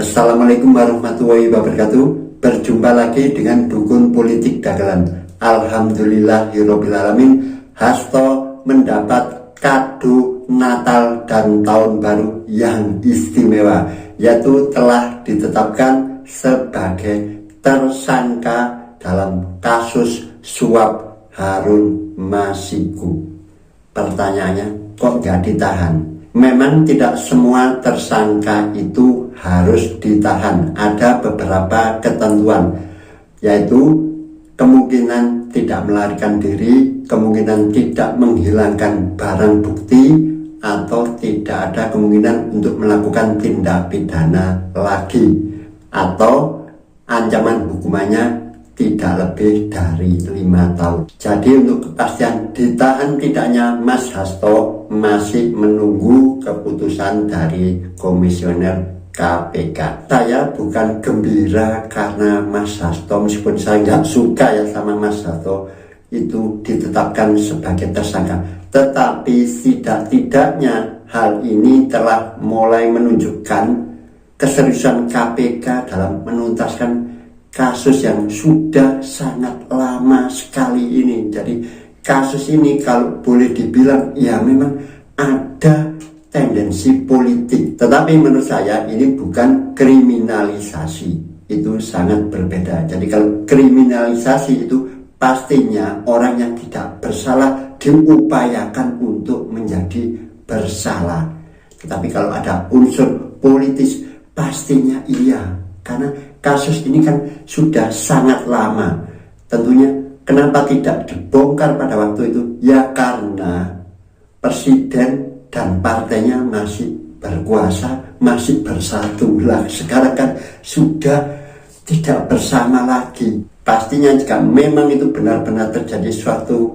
Assalamualaikum warahmatullahi wabarakatuh. Berjumpa lagi dengan Dukun Politik Dagelan. Alhamdulillahirobbilalamin. Hasto mendapat kado Natal dan Tahun Baru yang istimewa, yaitu telah ditetapkan sebagai tersangka dalam kasus suap Harun Masiku. Pertanyaannya, kok nggak ditahan? Memang tidak semua tersangka itu harus ditahan. Ada beberapa ketentuan, yaitu kemungkinan tidak melarikan diri, kemungkinan tidak menghilangkan barang bukti, atau tidak ada kemungkinan untuk melakukan tindak pidana lagi, atau ancaman hukumannya tidak lebih dari 5 tahun. Jadi untuk kepastian ditahan tidaknya, Mas Hasto masih menunggu keputusan dari komisioner KPK. Saya bukan gembira karena Mas Hasto, meskipun saya nggak suka ya sama Mas Hasto itu ditetapkan sebagai tersangka, tetapi tidak-tidaknya hal ini telah mulai menunjukkan keseriusan KPK dalam menuntaskan kasus yang sudah sangat lama sekali ini. Jadi kasus ini kalau boleh dibilang ya memang ada tendensi politik. Tetapi menurut saya ini bukan kriminalisasi. Itu sangat berbeda. Jadi kalau kriminalisasi itu pastinya orang yang tidak bersalah diupayakan untuk menjadi bersalah. Tetapi kalau ada unsur politis pastinya iya. Karena kasus ini kan sudah sangat lama. Tentunya kenapa tidak dibongkar pada waktu itu? Ya karena presiden dan partainya masih berkuasa, masih bersatu lah. Sekarang kan sudah tidak bersama lagi. Pastinya jika memang itu benar-benar terjadi suatu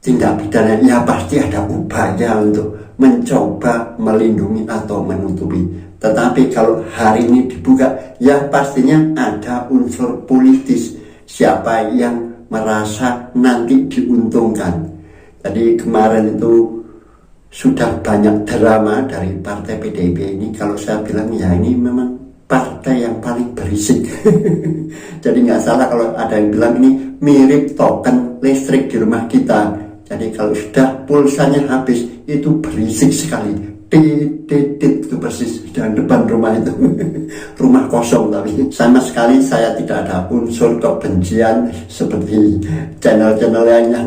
tindak pidana, ya pasti ada upaya untuk mencoba melindungi atau menutupi. Tetapi kalau hari ini dibuka, ya pastinya ada unsur politis. Siapa yang merasa nanti diuntungkan. Jadi kemarin itu sudah banyak drama dari partai PDIP ini. Kalau saya bilang ya ini memang partai yang paling berisik. Jadi nggak salah kalau ada yang bilang ini mirip token listrik di rumah kita. Jadi kalau sudah pulsanya habis itu berisik sekali. Itu persis di depan rumah itu. Rumah kosong, tapi sama sekali saya tidak ada unsur kebencian seperti channel-channel yang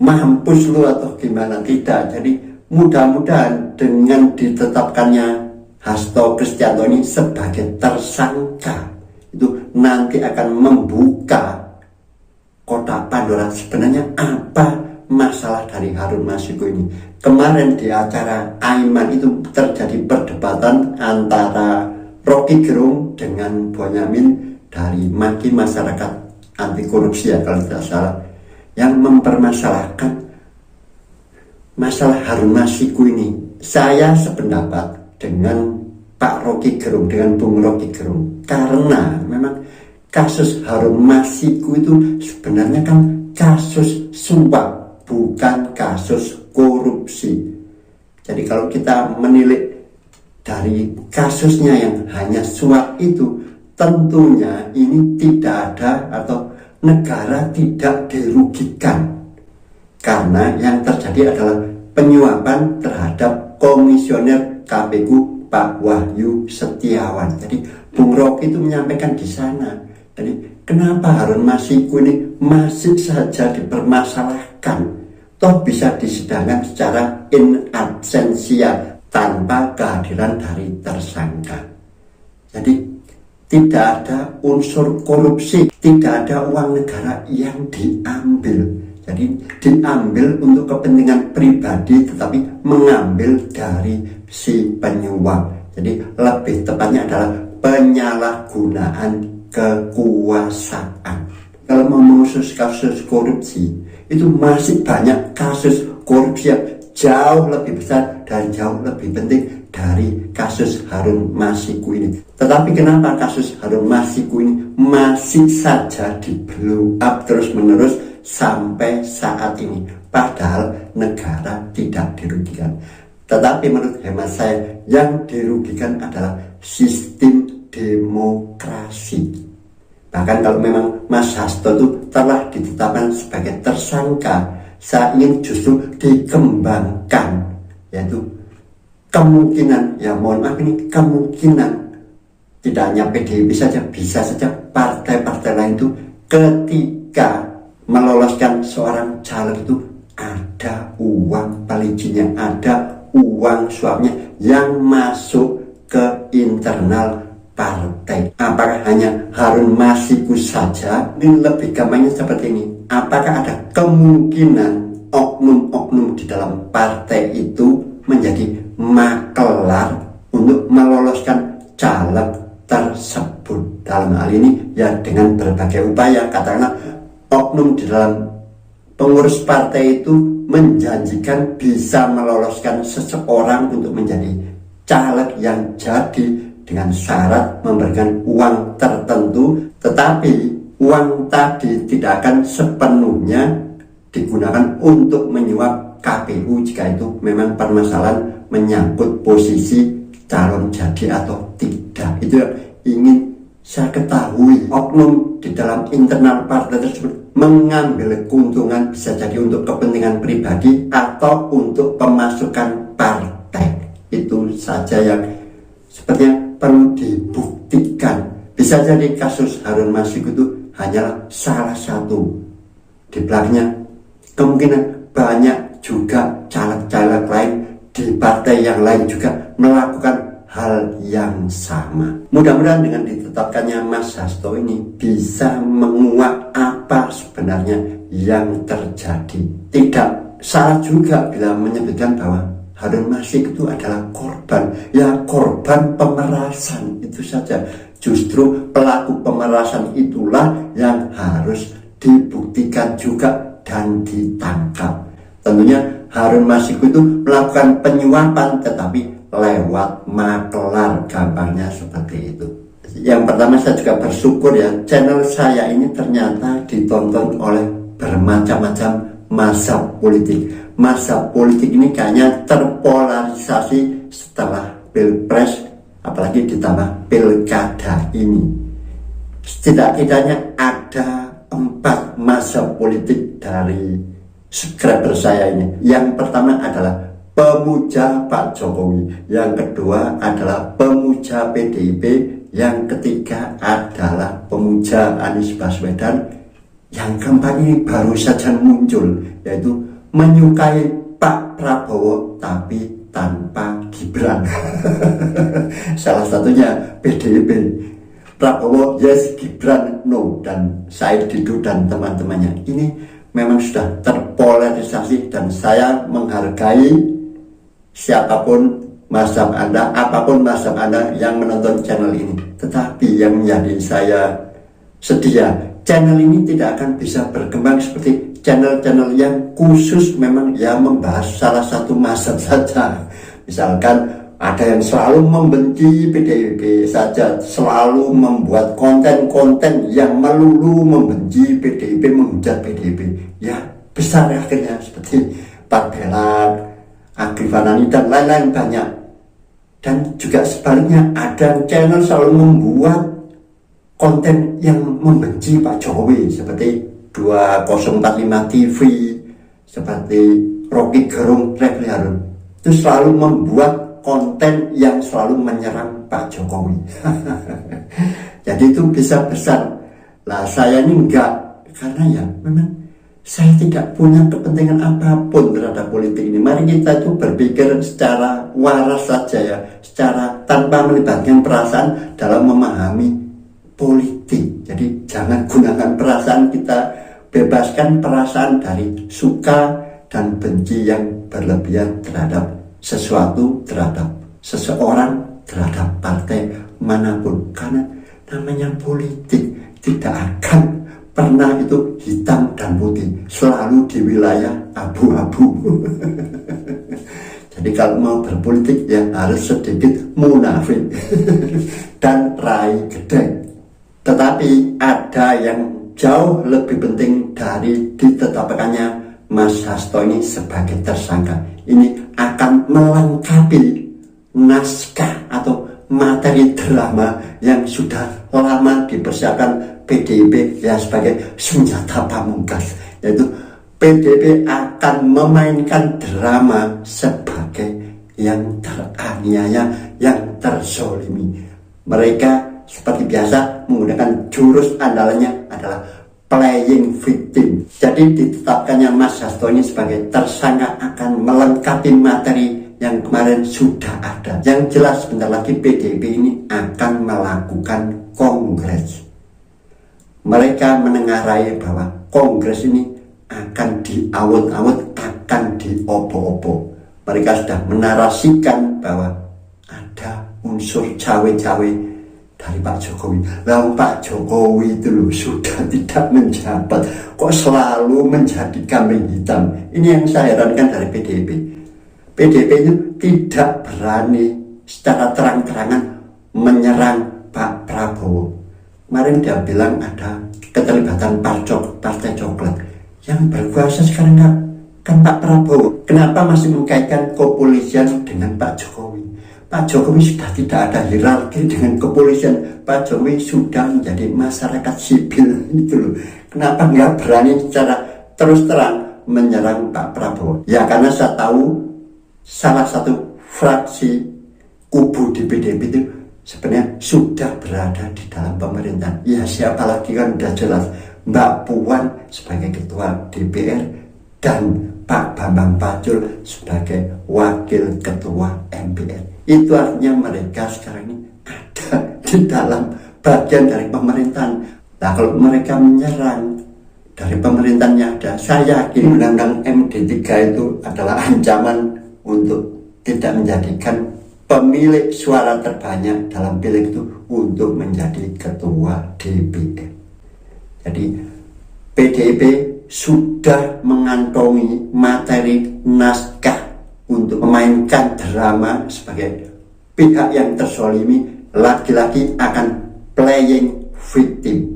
mampus lu atau gimana, tidak. Jadi mudah-mudahan dengan ditetapkannya Hasto Kristianto ini sebagai tersangka itu nanti akan membuka kotak Pandora. Sebenarnya apa masalah dari Harun Masiku ini? Kemarin di acara Aiman itu terjadi perdebatan antara Rocky Gerung dengan Bonyamin dari Maki Masyarakat Anti Korupsi ya kalau tidak salah, yang mempermasalahkan masalah Harun Masiku ini. Saya sependapat dengan Pak Rocky Gerung, dengan Bung Rocky Gerung, karena memang kasus Harun Masiku itu sebenarnya kan kasus suap, bukan kasus korupsi. Jadi kalau kita menilik dari kasusnya yang hanya suap itu, tentunya ini tidak ada atau negara tidak dirugikan. Karena yang terjadi adalah penyuapan terhadap komisioner KPU Pak Wahyu Setiawan. Jadi Bung Rocky itu menyampaikan di sana. Jadi kenapa Harun Masiku ini masih saja dipermasalahkan? Toh bisa disidangkan secara in absentia tanpa kehadiran dari tersangka. Jadi tidak ada unsur korupsi, tidak ada uang negara yang diambil. Jadi diambil untuk kepentingan pribadi, tetapi mengambil dari si penyuap. Jadi lebih tepatnya adalah penyalahgunaan kekuasaan. Kalau mau mengusut kasus korupsi, itu masih banyak kasus korupsi yang jauh lebih besar dan jauh lebih penting dari kasus Harun Masiku ini. Tetapi kenapa kasus Harun Masiku ini masih saja di blow up terus menerus sampai saat ini, padahal negara tidak dirugikan. Tetapi menurut hemat saya, yang dirugikan adalah sistem di operasi. Bahkan kalau memang Mas Hasto itu telah ditetapkan sebagai tersangka, saya ingin justru dikembangkan, yaitu kemungkinan, ya mohon maaf ini kemungkinan, tidak hanya PDIP saja, bisa saja partai-partai lain itu ketika meloloskan seorang caleg itu ada uang pelicinnya, ada uang suapnya yang masuk ke internal partai. Apakah hanya Harun Masiku saja? Ini lebih gampangnya seperti ini. Apakah ada kemungkinan oknum-oknum di dalam partai itu menjadi makelar untuk meloloskan caleg tersebut? Dalam hal ini ya dengan berbagai upaya, katakanlah oknum di dalam pengurus partai itu menjanjikan bisa meloloskan seseorang untuk menjadi caleg yang jadi dengan syarat memberikan uang tertentu, tetapi uang tadi tidak akan sepenuhnya digunakan untuk menyuap KPU jika itu memang permasalahan menyangkut posisi calon jadi atau tidak. Itu yang ingin saya ketahui. Oknum di dalam internal partai tersebut mengambil keuntungan, bisa jadi untuk kepentingan pribadi atau untuk pemasukan partai. Itu saja yang sepertinya perlu dibuktikan. Bisa jadi kasus Harun Masiku itu hanyalah salah satu. Di belakangnya kemungkinan banyak juga caleg-caleg lain di partai yang lain juga melakukan hal yang sama. Mudah-mudahan dengan ditetapkannya Mas Hasto ini bisa menguak apa sebenarnya yang terjadi. Tidak salah juga bila menyebutkan bahwa Harun Masiku itu adalah korban, ya korban pemerasan, itu saja. Justru pelaku pemerasan itulah yang harus dibuktikan juga dan ditangkap. Tentunya Harun Masiku itu melakukan penyuapan tetapi lewat makelar, gampangnya seperti itu. Yang pertama saya juga bersyukur ya, channel saya ini ternyata ditonton oleh bermacam-macam mazhab politik. Mazhab politik ini kayaknya terpolarisasi setelah pilpres, apalagi ditambah pilkada ini. Setidak-tidaknya ada 4 mazhab politik dari subscriber saya ini. Yang pertama adalah pemuja Pak Jokowi, yang kedua adalah pemuja PDIP, yang ketiga adalah pemuja Anies Baswedan, yang keempat ini baru saja muncul, yaitu menyukai Pak Prabowo tapi tanpa Gibran. Salah satunya PDIP, Prabowo yes, Gibran no, dan Said Didu dan teman-temannya. Ini memang sudah terpolarisasi dan saya menghargai siapapun mazhab Anda, apapun mazhab Anda yang menonton channel ini. Tetapi yang menjadi saya sedih, channel ini tidak akan bisa berkembang seperti channel-channel yang khusus memang ya membahas salah satu mazhab saja. Misalkan ada yang selalu membenci PDIP saja, selalu membuat konten-konten yang melulu membenci PDIP, menghujat PDIP. Ya besar akhirnya seperti Pak Belar, Agri Fanani dan lain-lain banyak. Dan juga sebaliknya ada channel selalu membuat konten yang membenci Pak Jokowi seperti 2045 TV, seperti Rocky Gerung, Refli Harun. Itu selalu membuat konten yang selalu menyerang Pak Jokowi. Jadi itu bisa besar. Lah saya ini enggak, karena ya memang saya tidak punya kepentingan apapun terhadap politik ini. Mari kita itu berpikir secara waras saja ya, secara tanpa melibatkan perasaan dalam memahami politik. Jadi jangan gunakan perasaan kita, bebaskan perasaan dari suka dan benci yang berlebihan terhadap sesuatu, terhadap seseorang, terhadap partai manapun. Karena namanya politik tidak akan pernah itu hitam dan putih, selalu di wilayah abu-abu. Jadi kalau mau berpolitik ya harus sedikit munafik dan rai gede. Tetapi ada yang jauh lebih penting dari ditetapkannya Mas Hasto ini sebagai tersangka. Ini akan melengkapi naskah atau materi drama yang sudah lama dipersiapkan PDIP ya sebagai senjata pamungkas, yaitu PDIP akan memainkan drama sebagai yang teraniaya, yang terzolimi. Mereka seperti biasa menggunakan jurus andalannya adalah playing victim. Jadi ditetapkannya Mas Hasto ini sebagai tersangka akan melengkapi materi yang kemarin sudah ada. Yang jelas sebentar lagi PDIP ini akan melakukan kongres. Mereka menengarai bahwa kongres ini akan diawut-awut, akan diopo-opo. Mereka sudah menarasikan bahwa ada unsur cawe-cawe dari Pak Jokowi. Lalu Pak Jokowi itu loh sudah tidak menjabat, kok selalu menjadi kambing hitam. Ini yang saya herankan dari PDIP. PDIP itu tidak berani secara terang-terangan menyerang Pak Prabowo. Kemarin dia bilang ada keterlibatan Partai Coklat. Yang berkuasa sekarang kan Pak Prabowo. Kenapa masih mengkaitkan kepolisian dengan Pak Jokowi? Pak Jokowi sudah tidak ada hierarki dengan kepolisian. Pak Jokowi sudah menjadi masyarakat sipil itu loh. Kenapa nggak berani secara terus terang menyerang Pak Prabowo? Ya karena saya tahu salah satu fraksi kubu di PDIP itu sebenarnya sudah berada di dalam pemerintahan. Ya siapa lagi kan udah jelas, Mbak Puan sebagai ketua DPR dan Pak Bambang Pacul sebagai wakil ketua MPR. Itu artinya mereka sekarang ini ada di dalam bagian dari pemerintahan. Nah kalau mereka menyerang dari pemerintahannya ada, saya yakin Undang-Undang MD3 itu adalah ancaman untuk tidak menjadikan pemilik suara terbanyak dalam pileg itu untuk menjadi ketua DPR. Jadi PDIP sudah mengantongi materi naskah untuk memainkan drama sebagai pihak yang terzolimi, lagi-lagi akan playing victim,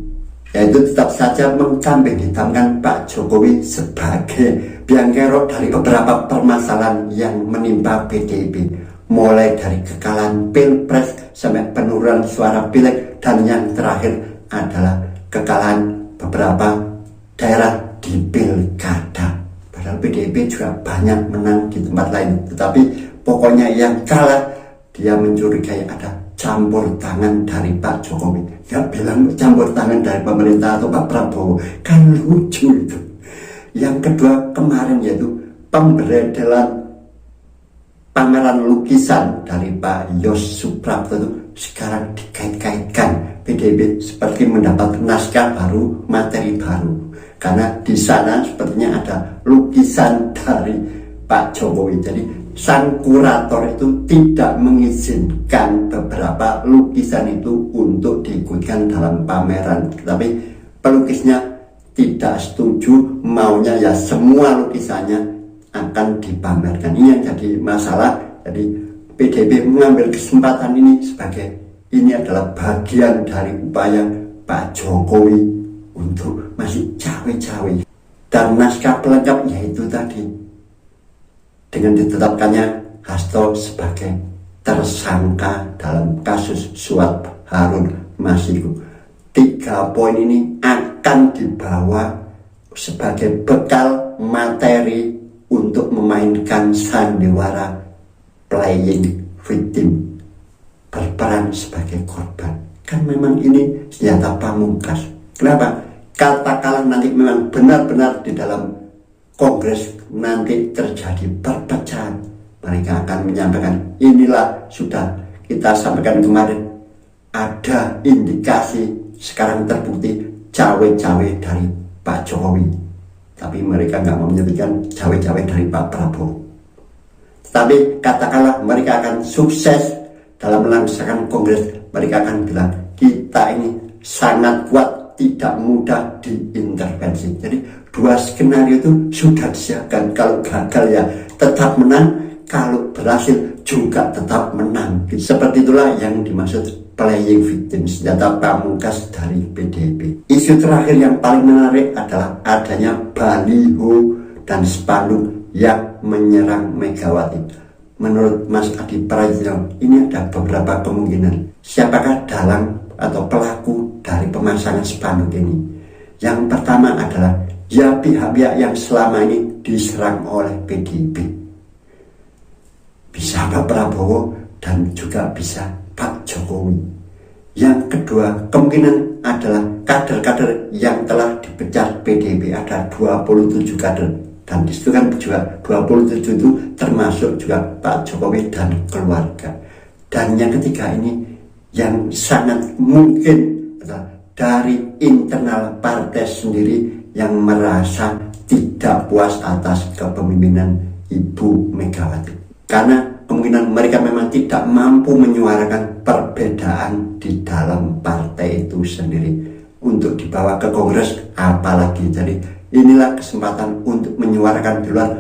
yaitu tetap saja mengkambing hitamkan Pak Jokowi sebagai biang kerok dari beberapa permasalahan yang menimpa PDIP, mulai dari kekalahan Pilpres sampai penurunan suara pileg, dan yang terakhir adalah kekalahan beberapa daerah di pilkada. Padahal PDIP juga banyak menang di tempat lain, tetapi pokoknya yang kalah dia mencurigai ada campur tangan dari Pak Jokowi. Nggak bilang campur tangan dari pemerintah atau Pak Prabowo, kan lucu itu. Yang kedua kemarin yaitu pemberedelan pameran lukisan dari Pak Yos Suprapto itu sekarang dikait-kaitkan PDIP seperti mendapat naskah baru, materi baru, karena di sana sepertinya ada lukisan dari Pak Jokowi. Jadi sang kurator itu tidak mengizinkan beberapa lukisan itu untuk diikutkan dalam pameran, tetapi pelukisnya tidak setuju, maunya ya semua lukisannya akan dipamerkan. Ini yang jadi masalah. Jadi PDIP mengambil kesempatan ini sebagai ini adalah bagian dari upaya Pak Jokowi untuk masih cawe-cawe. Dan naskah pelengkap yaitu tadi dengan ditetapkannya Hasto sebagai tersangka dalam kasus suap Harun Masiku. 3 poin ini akan dibawa sebagai bekal materi untuk memainkan sandiwara playing victim, berperan sebagai korban. Kan memang ini senjata pamungkas. Kenapa? Katakanlah nanti memang benar-benar di dalam kongres nanti terjadi perpecahan, mereka akan menyampaikan inilah sudah kita sampaikan kemarin, ada indikasi sekarang terbukti cawe-cawe dari Pak Jokowi, tapi mereka nggak mau menyebutkan cawe-cawe dari Pak Prabowo. Tapi katakanlah mereka akan sukses dalam melaksanakan kongres, mereka akan bilang kita ini sangat kuat, tidak mudah diintervensi. Jadi 2 skenario itu sudah disiapkan. Kalau gagal ya tetap menang, kalau berhasil juga tetap menang. Seperti itulah yang dimaksud playing victim, senjata pamungkas dari PDIP. Isu terakhir yang paling menarik adalah adanya baliho dan spanduk yang menyerang Megawati. menurut Mas Adi Prayitno, ini ada beberapa kemungkinan. Siapakah dalang atau pelaku dari pemasangan spanduk ini? Yang pertama adalah ya pihak-pihak yang selama ini diserang oleh PDIP. Bisa Pak Prabowo dan juga bisa Pak Jokowi. Yang kedua, kemungkinan adalah kader-kader yang telah dipecat PDIP. Ada 27 kader. Dan disitu kan juga 27 itu termasuk juga Pak Jokowi dan keluarga. Dan yang ketiga ini yang sangat mungkin adalah dari internal partai sendiri yang merasa tidak puas atas kepemimpinan Ibu Megawati. Karena kemungkinan mereka memang tidak mampu menyuarakan perbedaan di dalam partai itu sendiri untuk dibawa ke Kongres apalagi. Jadi inilah kesempatan untuk menyuarakan di luar,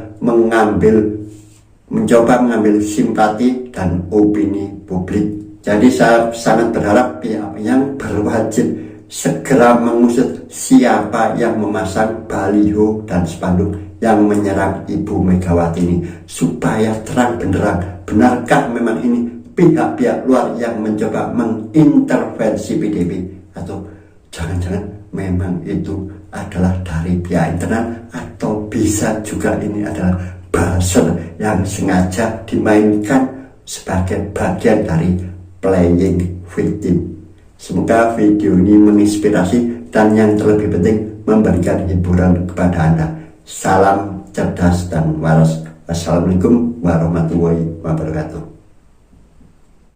mencoba mengambil simpati dan opini publik. Jadi saya sangat berharap pihak yang berwajib segera mengusut siapa yang memasang baliho dan spanduk yang menyerang Ibu Megawati ini, supaya terang benderang benarkah memang ini pihak-pihak luar yang mencoba mengintervensi PDIP, atau jangan-jangan memang itu adalah dari pihak internal, atau bisa juga ini adalah buzzer yang sengaja dimainkan sebagai bagian dari playing victim. Semoga video ini menginspirasi dan yang terlebih penting memberikan hiburan kepada Anda. Salam cerdas dan waras. Wassalamualaikum warahmatullahi wabarakatuh.